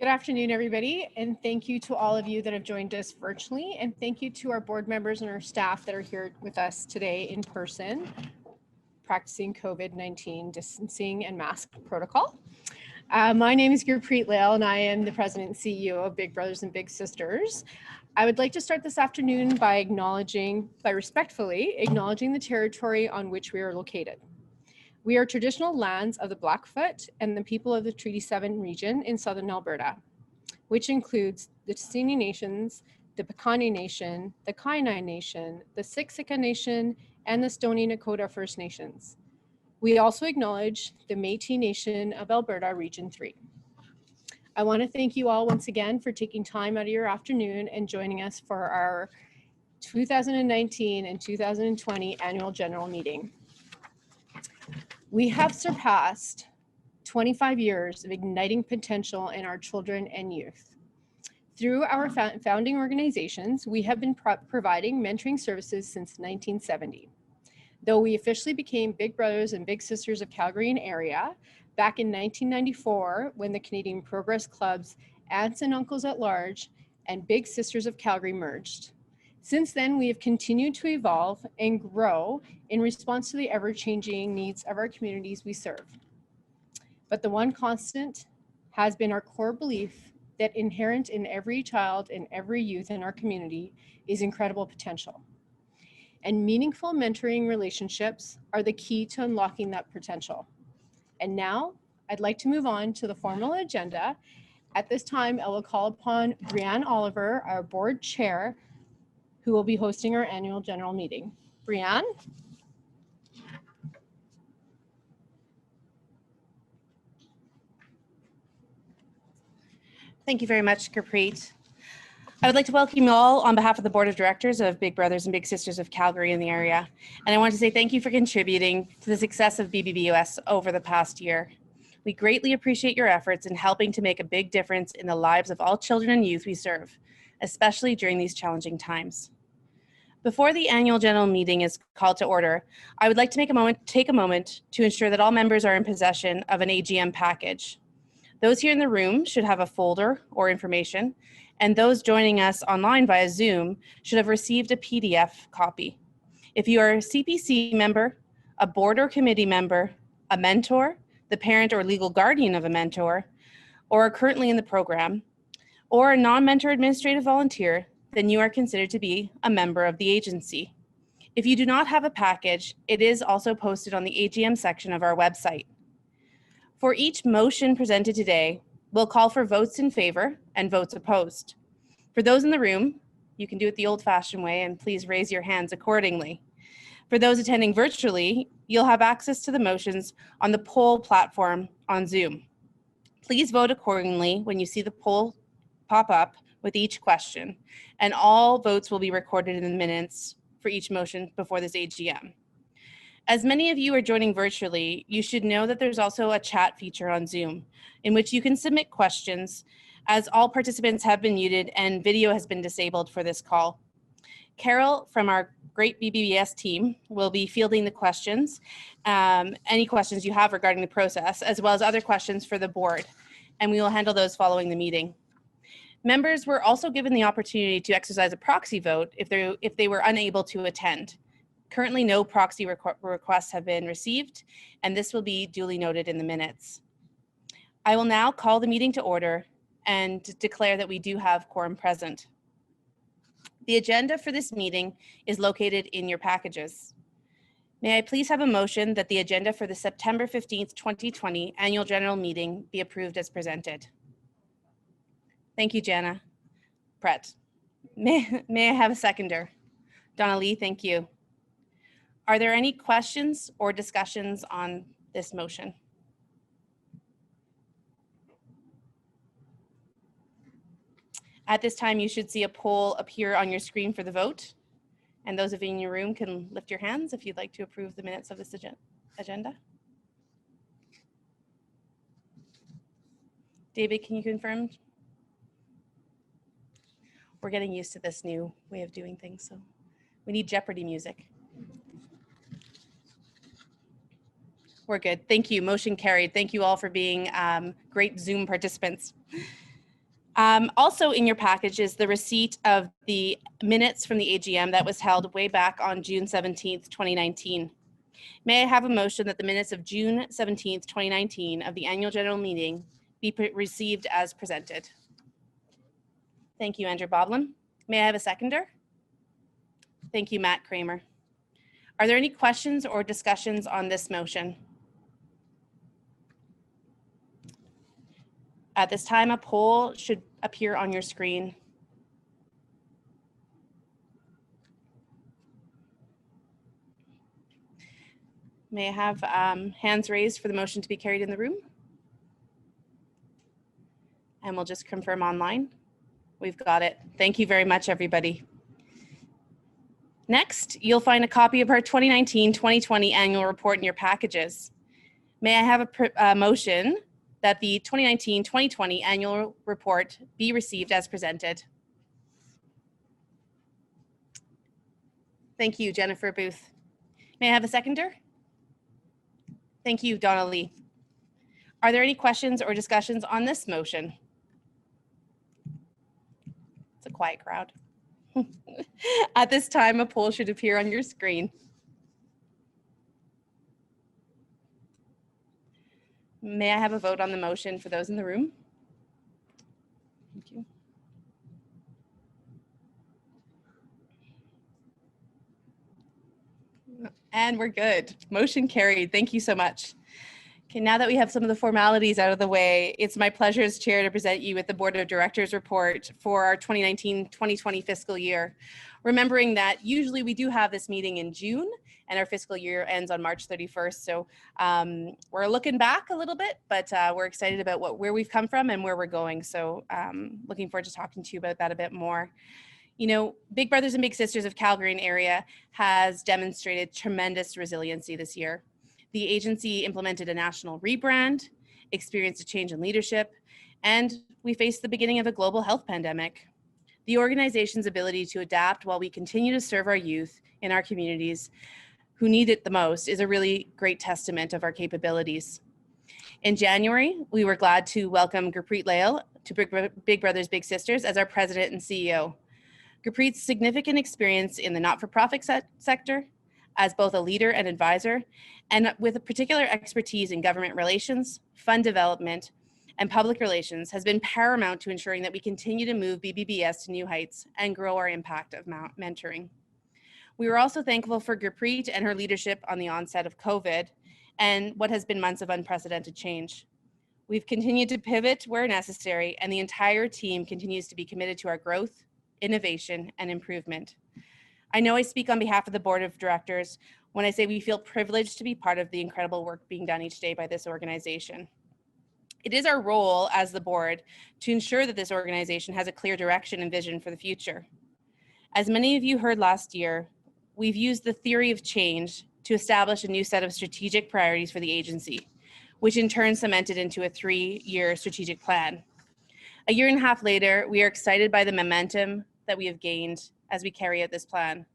Good afternoon, everybody, and thank you to all of you that have joined us virtually, and thank you to our board members and our staff that are here with us today in person, practicing COVID-19 distancing and mask protocol. My name is Gurpreet Lail, and I am the President and CEO of Big Brothers and Big Sisters. I would like to start this afternoon by respectfully acknowledging the territory on which we are located. We are traditional lands of the Blackfoot and the people of the Treaty 7 region in southern Alberta, which includes the Tsuut'ina Nations, the Piikani Nation, the Kainai Nation, the Siksika Nation, and the Stoney Nakoda First Nations. We also acknowledge the Métis Nation of Alberta, Region 3. I want to thank you all once again for taking time out of your afternoon and joining us for our 2019 and 2020 Annual General Meeting. We have surpassed 25 years of igniting potential in our children and youth. Through our founding organizations, we have been providing mentoring services since 1970. Though we officially became Big Brothers and Big Sisters of Calgary and area back in 1994 when the Canadian Progress Club's Aunts and Uncles at Large and Big Sisters of Calgary merged. Since then, we have continued to evolve and grow in response to the ever-changing needs of our communities we serve. But the one constant has been our core belief that inherent in every child and every youth in our community is incredible potential. And meaningful mentoring relationships are the key to unlocking that potential. And now, I'd like to move on to the formal agenda. At this time, I will call upon Breanne Oliver, our board chair, who will be hosting our annual general meeting. Breanne? Thank you very much, Gurpreet. I would like to welcome you all on behalf of the Board of Directors of Big Brothers and Big Sisters of Calgary in the area. And I want to say thank you for contributing to the success of BBBS over the past year. We greatly appreciate your efforts in helping to make a big difference in the lives of all children and youth we serve, especially during these challenging times. Before the annual general meeting is called to order, I would like to take a moment to ensure that all members are in possession of an AGM package. Those here in the room should have a folder or information, and those joining us online via Zoom should have received a PDF copy. If you are a CPC member, a board or committee member, a mentor, the parent or legal guardian of a mentor, or are currently in the program, or a non-mentor administrative volunteer, then you are considered to be a member of the agency. If you do not have a package, it is also posted on the AGM section of our website. For each motion presented today, we'll call for votes in favor and votes opposed. For those in the room, you can do it the old-fashioned way and please raise your hands accordingly. For those attending virtually, you'll have access to the motions on the poll platform on Zoom. Please vote accordingly when you see the poll pop up with each question, and all votes will be recorded in the minutes for each motion before this AGM. As many of you are joining virtually, you should know that there's also a chat feature on Zoom in which you can submit questions, as all participants have been muted and video has been disabled for this call. Carol from our great BBBS team will be fielding the questions, any questions you have regarding the process, as well as other questions for the board, and we will handle those following the meeting. Members were also given the opportunity to exercise a proxy vote if they were unable to attend. Currently, no proxy requests have been received, and this will be duly noted in the minutes. I will now call the meeting to order and declare that we do have quorum present. The agenda for this meeting is located in your packages. May I please have a motion that the agenda for the September 15th, 2020 Annual General Meeting be approved as presented? Thank you, Jana. Brett. May I have a seconder? Donna Lee, thank you. Are there any questions or discussions on this motion? At this time, you should see a poll appear on your screen for the vote. And those of you in your room can lift your hands if you'd like to approve the minutes of this agenda. David, can you confirm? We're getting used to this new way of doing things, so we need Jeopardy music. We're good. Thank you. Motion carried. Thank you all for being great Zoom participants. Also in your package is the receipt of the minutes from the AGM that was held way back on June 17th, 2019. May I have a motion that the minutes of June 17th, 2019 of the annual general meeting be received as presented? Thank you, Andrew Boblin. May I have a seconder? Thank you, Matt Kramer. Are there any questions or discussions on this motion? At this time, a poll should appear on your screen. May I have hands raised for the motion to be carried in the room? And we'll just confirm online. We've got it. Thank you very much, everybody. Next, you'll find a copy of our 2019-2020 annual report in your packages. May I have a motion that the 2019-2020 annual report be received as presented? Thank you, Jennifer Booth. May I have a seconder? Thank you, Donna Lee. Are there any questions or discussions on this motion? It's a quiet crowd. At this time, a poll should appear on your screen. May I have a vote on the motion for those in the room? Thank you. And we're good. Motion carried. Thank you so much. Okay, now that we have some of the formalities out of the way, it's my pleasure as chair to present you with the Board of Directors report for our 2019-2020 fiscal year. Remembering that usually we do have this meeting in June and our fiscal year ends on March 31st. So we're looking back a little bit, but we're excited about where we've come from and where we're going. So looking forward to talking to you about that a bit more. You know, Big Brothers and Big Sisters of Calgary and area has demonstrated tremendous resiliency this year. The agency implemented a national rebrand, experienced a change in leadership, and we faced the beginning of a global health pandemic. The organization's ability to adapt while we continue to serve our youth in our communities who need it the most is a really great testament of our capabilities. In January, we were glad to welcome Gurpreet Lail to Big Brothers Big Sisters as our president and CEO. Gurpreet's significant experience in the not-for-profit sector as both a leader and advisor, and with a particular expertise in government relations, fund development, and public relations has been paramount to ensuring that we continue to move BBBS to new heights and grow our impact of mentoring. We were also thankful for Gurpreet and her leadership on the onset of COVID and what has been months of unprecedented change. We've continued to pivot where necessary, and the entire team continues to be committed to our growth, innovation, and improvement. I know I speak on behalf of the Board of Directors when I say we feel privileged to be part of the incredible work being done each day by this organization. It is our role as the board to ensure that this organization has a clear direction and vision for the future. As many of you heard last year, we've used the theory of change to establish a new set of strategic priorities for the agency, which in turn cemented into a 3-year strategic plan. A year and a half later, we are excited by the momentum that we have gained as we carry out this plan.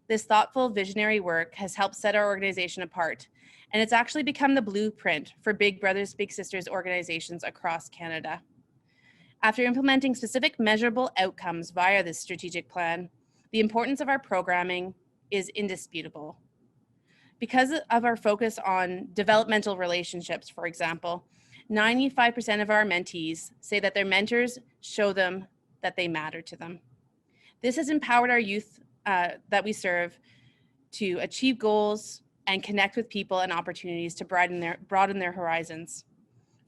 This thoughtful, visionary work has helped set our organization apart, and it's actually become the blueprint for Big Brothers Big Sisters organizations across Canada. After implementing specific measurable outcomes via this strategic plan, the importance of our programming is indisputable. Because of our focus on developmental relationships, for example, 95% of our mentees say that their mentors show them that they matter to them. This has empowered our youth that we serve to achieve goals and connect with people and opportunities to broaden their horizons.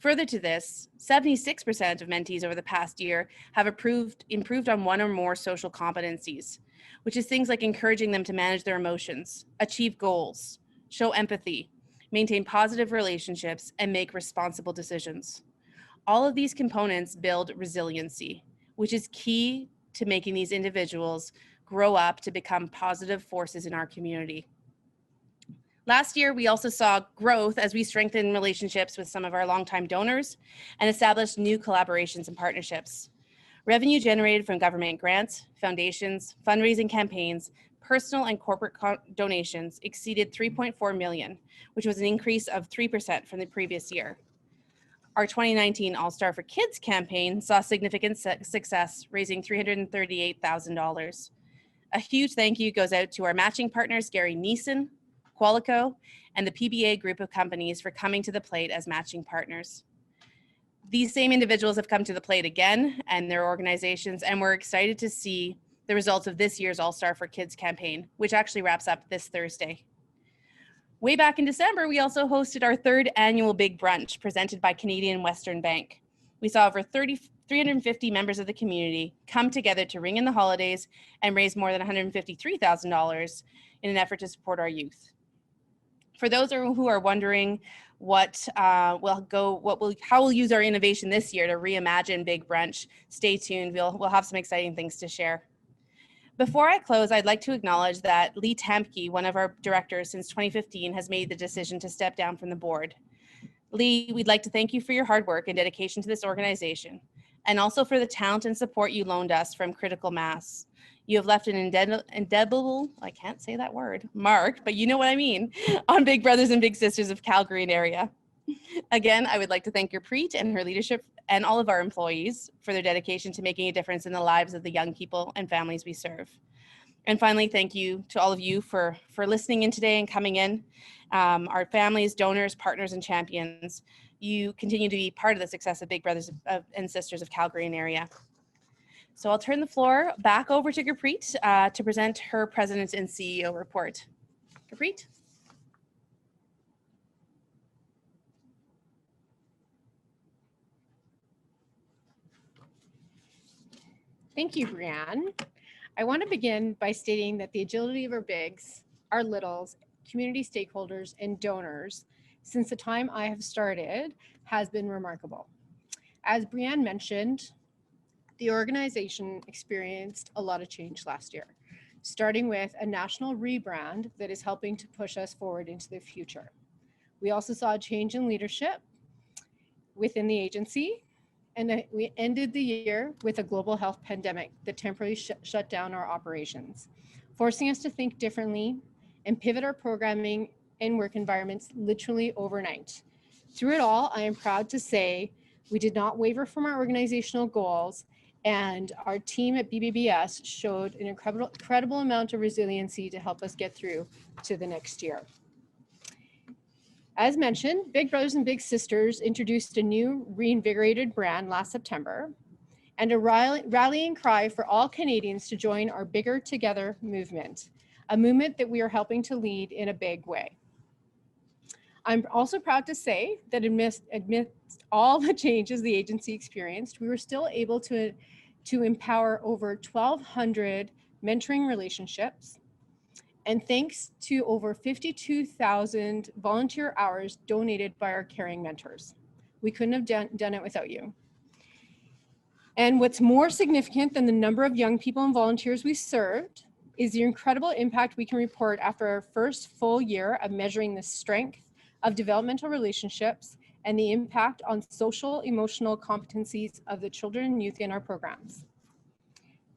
Further to this, 76% of mentees over the past year have improved on one or more social competencies, which is things like encouraging them to manage their emotions, achieve goals, show empathy, maintain positive relationships, and make responsible decisions. All of these components build resiliency, which is key to making these individuals grow up to become positive forces in our community. Last year, we also saw growth as we strengthened relationships with some of our longtime donors and established new collaborations and partnerships. Revenue generated from government grants, foundations, fundraising campaigns, personal and corporate donations exceeded $3.4 million, which was an increase of 3% from the previous year. Our 2019 All-Star for Kids campaign saw significant success, raising $338,000. A huge thank you goes out to our matching partners, Gary Neeson, Qualico, and the PBA group of companies for coming to the plate as matching partners. These same individuals have come to the plate again and their organizations, and we're excited to see the results of this year's All-Star for Kids campaign, which actually wraps up this Thursday. Way back in December, we also hosted our 3rd annual Big Brunch presented by Canadian Western Bank. We saw over 350 members of the community come together to ring in the holidays and raise more than $153,000 in an effort to support our youth. For those who are wondering how we'll use our innovation this year to reimagine Big Brunch, stay tuned. We'll have some exciting things to share. Before I close, I'd like to acknowledge that Lee Tamke, one of our directors since 2015, has made the decision to step down from the board. Lee, we'd like to thank you for your hard work and dedication to this organization, and also for the talent and support you loaned us from Critical Mass. You have left an indelible, I can't say that word, mark, but you know what I mean, on Big Brothers and Big Sisters of Calgary and area. Again, I would like to thank your Preet and her leadership and all of our employees for their dedication to making a difference in the lives of the young people and families we serve. And finally, thank you to all of you for listening in today and coming in. Our families, donors, partners, and champions, you continue to be part of the success of Big Brothers and Sisters of Calgary and area. So I'll turn the floor back over to Gurpreet to present her President and CEO report. Gurpreet. Thank you, Breanne. I want to begin by stating that the agility of our bigs, our littles, community stakeholders, and donors since the time I have started has been remarkable. As Breanne mentioned, the organization experienced a lot of change last year, starting with a national rebrand that is helping to push us forward into the future. We also saw a change in leadership within the agency, and we ended the year with a global health pandemic that temporarily shut down our operations, forcing us to think differently and pivot our programming and work environments literally overnight. Through it all, I am proud to say we did not waver from our organizational goals, and our team at BBBS showed an incredible amount of resiliency to help us get through to the next year. As mentioned, Big Brothers and Big Sisters introduced a new reinvigorated brand last September and a rallying cry for all Canadians to join our Bigger Together movement, a movement that we are helping to lead in a big way. I'm also proud to say that amidst all the changes the agency experienced, we were still able to empower over 1,200 mentoring relationships, and thanks to over 52,000 volunteer hours donated by our caring mentors. We couldn't have done it without you. And what's more significant than the number of young people and volunteers we served is the incredible impact we can report after our first full year of measuring the strength of developmental relationships and the impact on social emotional competencies of the children and youth in our programs.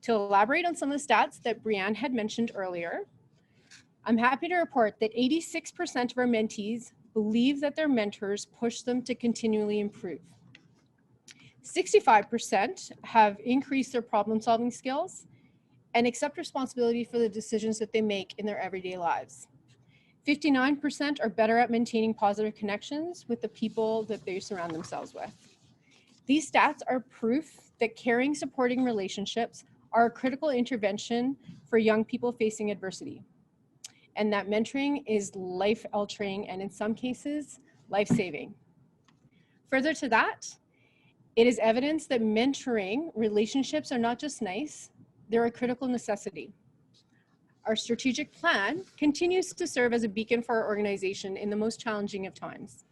To elaborate on some of the stats that Breanne had mentioned earlier, I'm happy to report that 86% of our mentees believe that their mentors push them to continually improve. 65% have increased their problem-solving skills and accept responsibility for the decisions that they make in their everyday lives. 59% are better at maintaining positive connections with the people that they surround themselves with. These stats are proof that caring, supporting relationships are a critical intervention for young people facing adversity, and that mentoring is life-altering and in some cases, life-saving. Further to that, it is evidence that mentoring relationships are not just nice, they're a critical necessity. Our strategic plan continues to serve as a beacon for our organization in the most challenging of times.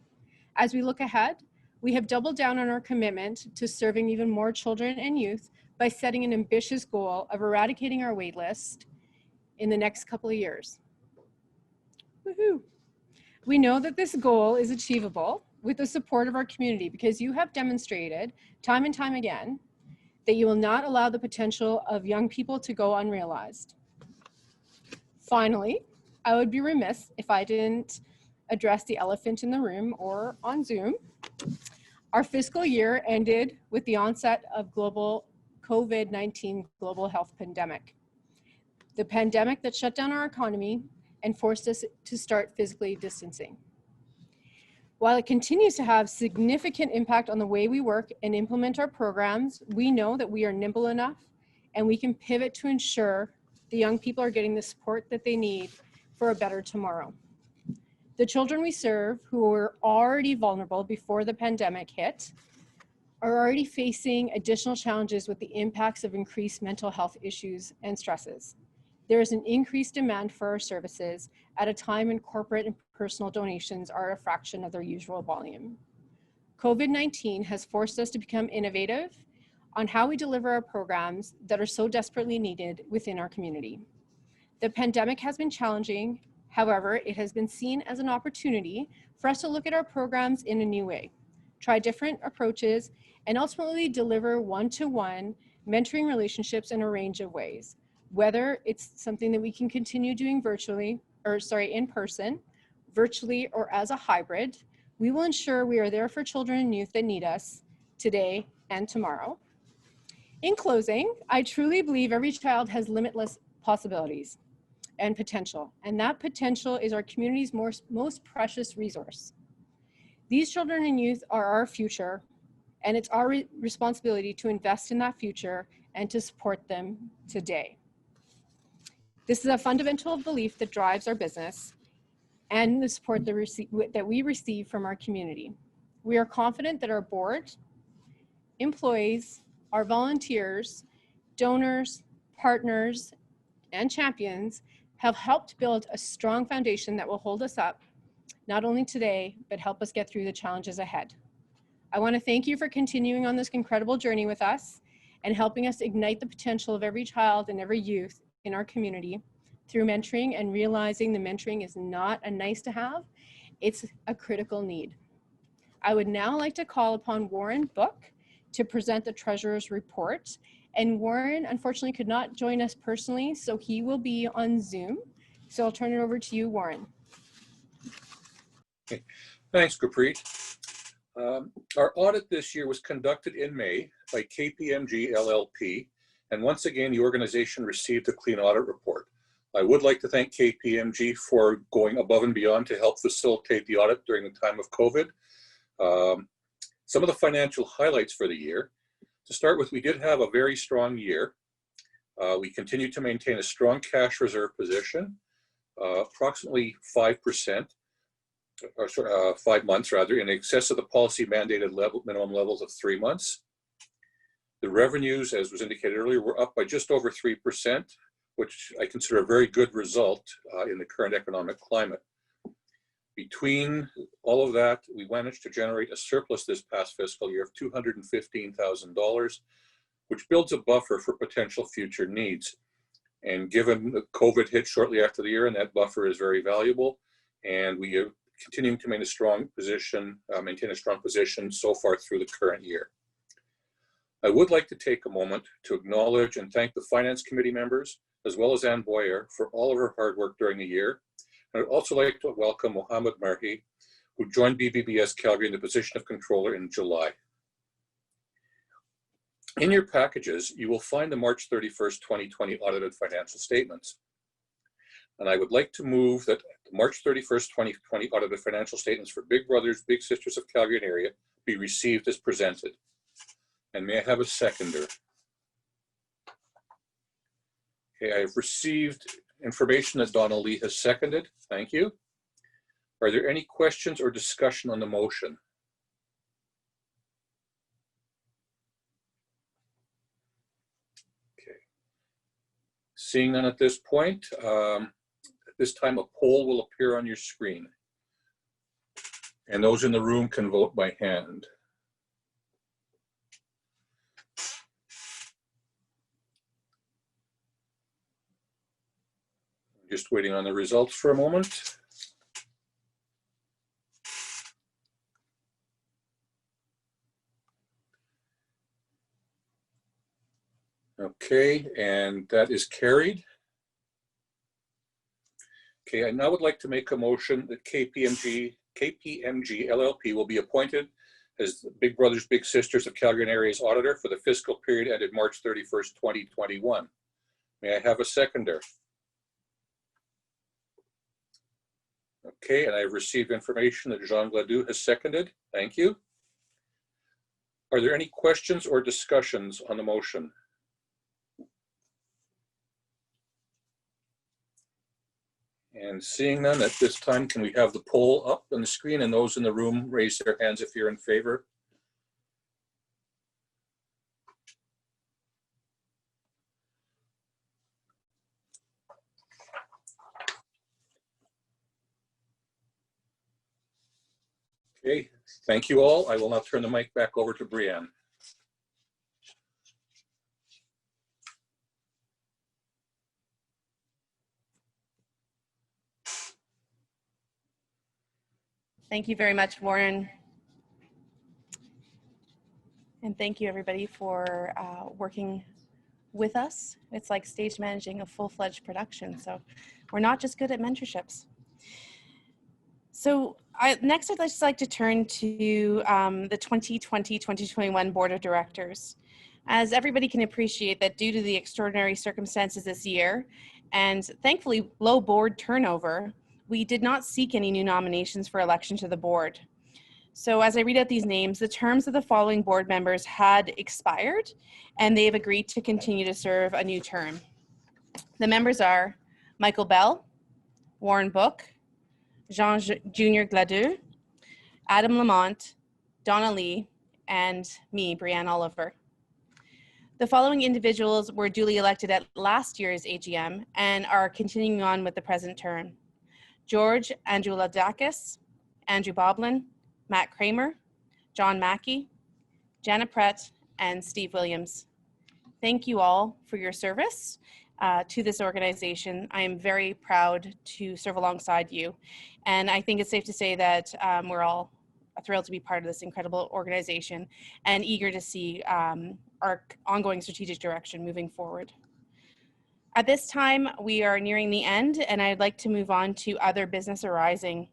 As we look ahead, we have doubled down on our commitment to serving even more children and youth by setting an ambitious goal of eradicating our wait list in the next couple of years. Woohoo! We know that this goal is achievable with the support of our community because you have demonstrated time and time again that you will not allow the potential of young people to go unrealized. Finally, I would be remiss if I didn't address the elephant in the room or on Zoom. Our fiscal year ended with the onset of global COVID-19 global health pandemic. The pandemic that shut down our economy and forced us to start physically distancing. While it continues to have significant impact on the way we work and implement our programs, we know that we are nimble enough and we can pivot to ensure the young people are getting the support that they need for a better tomorrow. The children we serve, who were already vulnerable before the pandemic hit, are already facing additional challenges with the impacts of increased mental health issues and stresses. There is an increased demand for our services at a time when corporate and personal donations are a fraction of their usual volume. COVID-19 has forced us to become innovative on how we deliver our programs that are so desperately needed within our community. The pandemic has been challenging. However, it has been seen as an opportunity for us to look at our programs in a new way, try different approaches, and ultimately deliver one-to-one mentoring relationships in a range of ways. Whether it's something that we can continue doing in person, virtually, or as a hybrid, we will ensure we are there for children and youth that need us today and tomorrow. In closing, I truly believe every child has limitless possibilities and potential, and that potential is our community's most precious resource. These children and youth are our future, and it's our responsibility to invest in that future and to support them today. This is a fundamental belief that drives our business and the support that we receive from our community. We are confident that our board, employees, our volunteers, donors, partners, and champions have helped build a strong foundation that will hold us up, not only today, but help us get through the challenges ahead. I want to thank you for continuing on this incredible journey with us and helping us ignite the potential of every child and every youth in our community through mentoring and realizing the mentoring is not a nice to have, it's a critical need. I would now like to call upon Warren Book to present the Treasurer's Report. And Warren, unfortunately, could not join us personally, so he will be on Zoom. So I'll turn it over to you, Warren. Okay. Thanks, Gurpreet. Our audit this year was conducted in May by KPMG LLP, and once again, the organization received a clean audit report. I would like to thank KPMG for going above and beyond to help facilitate the audit during the time of COVID. Some of the financial highlights for the year. To start with, we did have a very strong year. We continue to maintain a strong cash reserve position, approximately 5%, or 5 months rather, in excess of the policy mandated minimum levels of 3 months. The revenues, as was indicated earlier, were up by just over 3%, which I consider a very good result in the current economic climate. Between all of that, we managed to generate a surplus this past fiscal year of $215,000, which builds a buffer for potential future needs. And given that COVID hit shortly after the year, and that buffer is very valuable, and we are continuing to maintain a strong position so far through the current year. I would like to take a moment to acknowledge and thank the Finance Committee members, as well as Ann Boyer, for all of her hard work during the year. I'd also like to welcome Mohammed Marhi, who joined BBBS Calgary in the position of Controller in July. In your packages, you will find the March 31st, 2020 audited financial statements. And I would like to move that the March 31st, 2020 audited financial statements for Big Brothers, Big Sisters of Calgary and area be received as presented. And may I have a seconder? Okay, I have received information that Donna Lee has seconded. Thank you. Are there any questions or discussion on the motion? Okay. Seeing none at this point, at this time a poll will appear on your screen. And those in the room can vote by hand. Just waiting on the results for a moment. Okay, and that is carried. Okay, I now would like to make a motion that KPMG LLP will be appointed as the Big Brothers Big Sisters of Calgary and Area's auditor for the fiscal period ended March 31st, 2021. May I have a seconder? Okay, and I've received information that Jean Gladue has seconded. Thank you. Are there any questions or discussions on the motion? And seeing none at this time, can we have the poll up on the screen, and those in the room raise their hands if you're in favor? Okay, thank you all. I will now turn the mic back over to Breanne. Thank you very much, Warren. And thank you everybody for working with us. It's like stage managing a full-fledged production. So we're not just good at mentorships. So next I'd just like to turn to the 2020-2021 Board of Directors. As everybody can appreciate that due to the extraordinary circumstances this year and thankfully low board turnover, we did not seek any new nominations for election to the board. So as I read out these names, the terms of the following board members had expired and they have agreed to continue to serve a new term. The members are Michael Bell, Warren Book, Jean Junior Gladue, Adam Lamont, Donna Lee, and me, Breanne Oliver. The following individuals were duly elected at last year's AGM and are continuing on with the present term. George Androuladakis, Andrew Boblin, Matt Kramer, John Mackey, Janet Pratt, and Steve Williams. Thank you all for your service to this organization. I am very proud to serve alongside you. And I think it's safe to say that we're all thrilled to be part of this incredible organization and eager to see our ongoing strategic direction moving forward. At this time, we are nearing the end, and I'd like to move on to other business arising.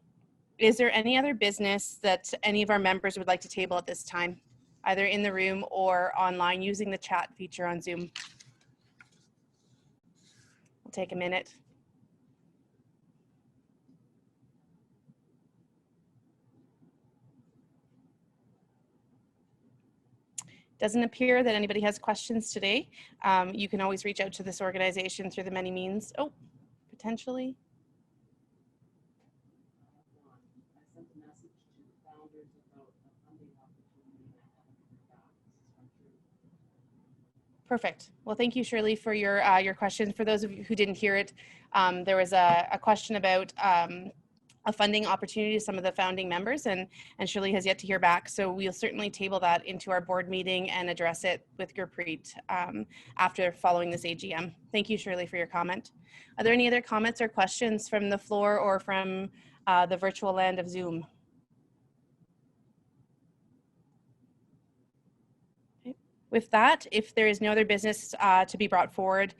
Is there any other business that any of our members would like to table at this time, either in the room or online using the chat feature on Zoom? We'll take a minute. Doesn't appear that anybody has questions today. You can always reach out to this organization through the many means. Oh, potentially. Perfect. Well, thank you, Shirley, for your question. For those of you who didn't hear it, there was a question about a funding opportunity to some of the founding members, and Shirley has yet to hear back. So we'll certainly table that into our board meeting and address it with Gurpreet after following this AGM. Thank you, Shirley, for your comment. Are there any other comments or questions from the floor or from the virtual land of Zoom? Okay. With that, if there is no other business to be brought forward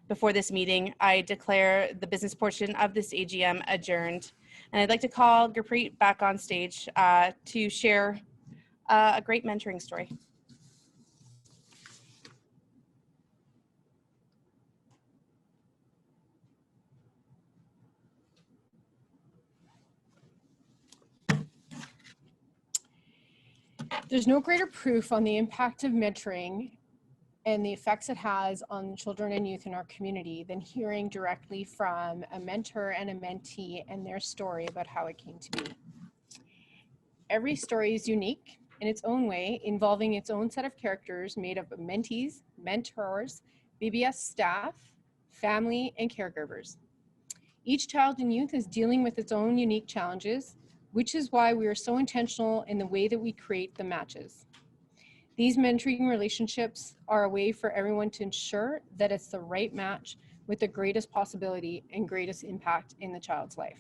before this meeting, I declare the business portion of this AGM adjourned. And I'd like to call Gurpreet back on stage to share a great mentoring story. There's no greater proof on the impact of mentoring and the effects it has on children and youth in our community than hearing directly from a mentor and a mentee and their story about how it came to be. Every story is unique in its own way, involving its own set of characters made up of mentees, mentors, BBS staff, family, and caregivers. Each child and youth is dealing with its own unique challenges, which is why we are so intentional in the way that we create the matches. These mentoring relationships are a way for everyone to ensure that it's the right match with the greatest possibility and greatest impact in the child's life.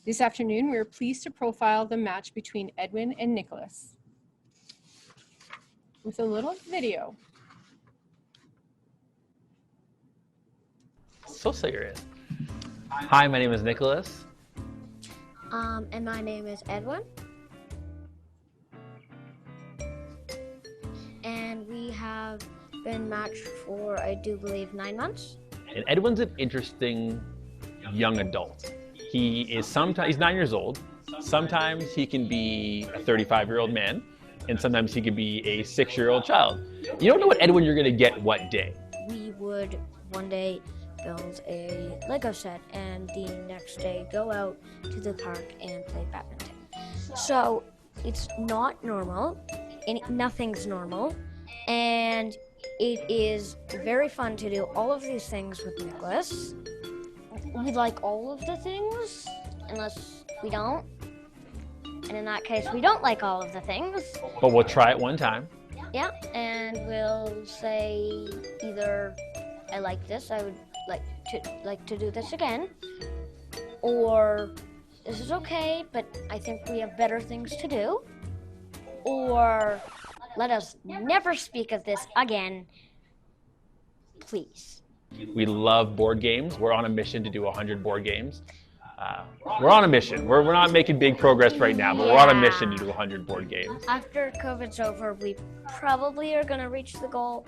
This afternoon, we are pleased to profile the match between Edwin and Nicholas with a little video. So cigarette. Hi, my name is Nicholas. And my name is Edwin. been matched for, I do believe, 9 months. And Edwin's an interesting young adult. He's 9 years old. Sometimes he can be a 35-year-old man, and sometimes he can be a 6-year-old child. You don't know what Edwin you're gonna get what day. We would one day build a Lego set and the next day go out to the park and play badminton. So it's not normal, and nothing's normal, and it is very fun to do all of these things with Nicholas. We like all of the things, unless we don't. And in that case, we don't like all of the things. But we'll try it one time. Yeah, and we'll say either I like this, I would like to do this again, or this is okay, but I think we have better things to do, or let us never speak of this again, please. We love board games. We're on a mission to do 100 board games. We're on a mission. We're not making big progress right now, but we're on a mission to do 100 board games. After COVID's over, we probably are going to reach the goal,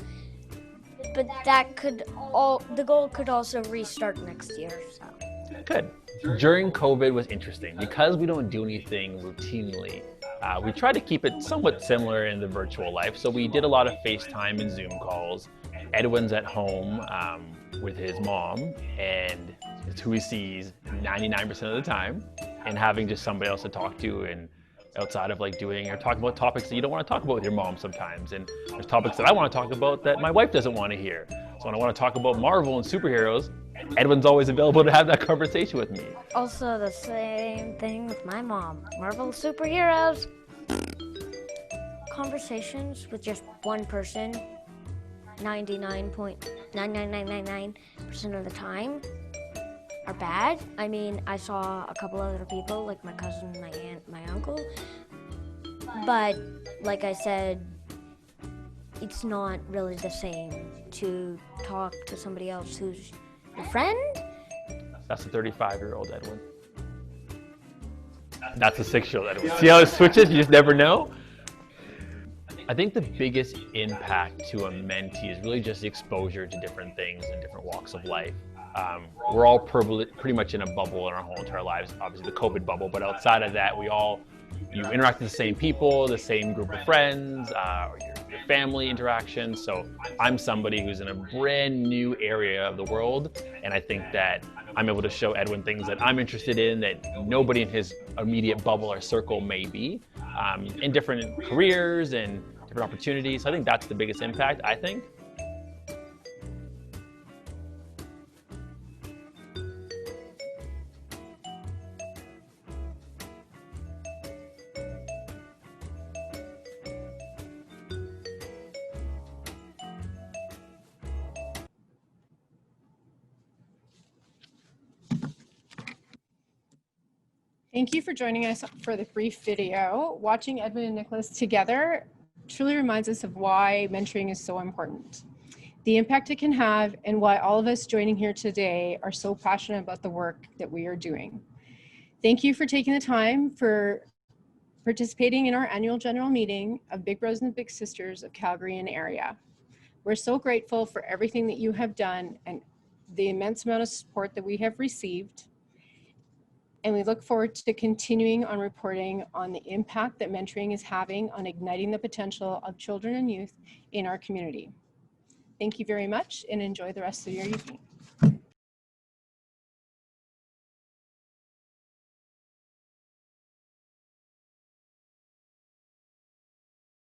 but the goal could also restart next year. So. Good. During COVID was interesting because we don't do anything routinely. We try to keep it somewhat similar in the virtual life. So we did a lot of FaceTime and Zoom calls. Edwin's at home with his mom, and it's who he sees 99% of the time, and having just somebody else to talk to, and outside of like doing or talking about topics that you don't want to talk about with your mom sometimes. And there's topics that I want to talk about that my wife doesn't want to hear. So when I want to talk about Marvel and superheroes, Edwin's always available to have that conversation with me. Also the same thing with my mom. Marvel superheroes. Conversations with just one person 99.99999% of the time are bad. I mean, I saw a couple other people, like my cousin, my aunt, my uncle. But like I said, it's not really the same to talk to somebody else who's your friend. That's a 35-year-old Edwin. That's a 6-year-old Edwin. See how it switches? You just never know. I think the biggest impact to a mentee is really just the exposure to different things and different walks of life. We're all pretty much in a bubble in our whole entire lives, obviously the COVID bubble, but outside of that, you interact with the same people, the same group of friends, or your family interactions. So I'm somebody who's in a brand new area of the world, and I think that I'm able to show Edwin things that I'm interested in that nobody in his immediate bubble or circle may be, in different careers and different opportunities. So I think that's the biggest impact, I think. Thank you for joining us for the brief video. Watching Edwin and Nicholas together truly reminds us of why mentoring is so important, the impact it can have, and why all of us joining here today are so passionate about the work that we are doing. Thank you for taking the time for participating in our annual general meeting of Big Brothers and Big Sisters of Calgary and area. We're so grateful for everything that you have done and the immense amount of support that we have received. And we look forward to continuing on reporting on the impact that mentoring is having on igniting the potential of children and youth in our community. Thank you very much and enjoy the rest of your evening.